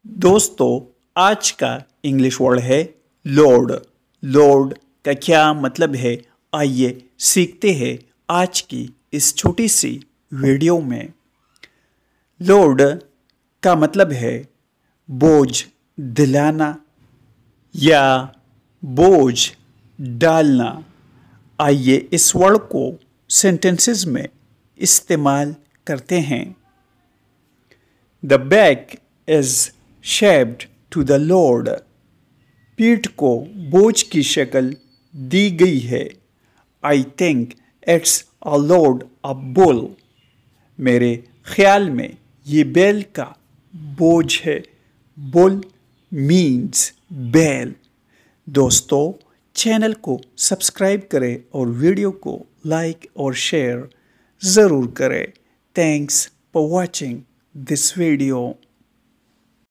दोस्तों, आज का इंग्लिश वर्ड है लॉर्ड। लॉर्ड का क्या मतलब है, आइए सीखते हैं आज की इस छोटी सी वीडियो में। लॉर्ड का मतलब है बोझ दिलाना या बोझ डालना। आइए इस वर्ड को सेंटेंसेस में इस्तेमाल करते हैं। The back is shaped to the Lord. पीठ को बोझ की शक्ल दी गई है। I think it's a load of bull. मेरे ख्याल में ये बैल का बोझ है। Bull means बैल। दोस्तों, चैनल को सब्सक्राइब करें और वीडियो को लाइक और शेयर ज़रूर करें। Thanks for watching this video.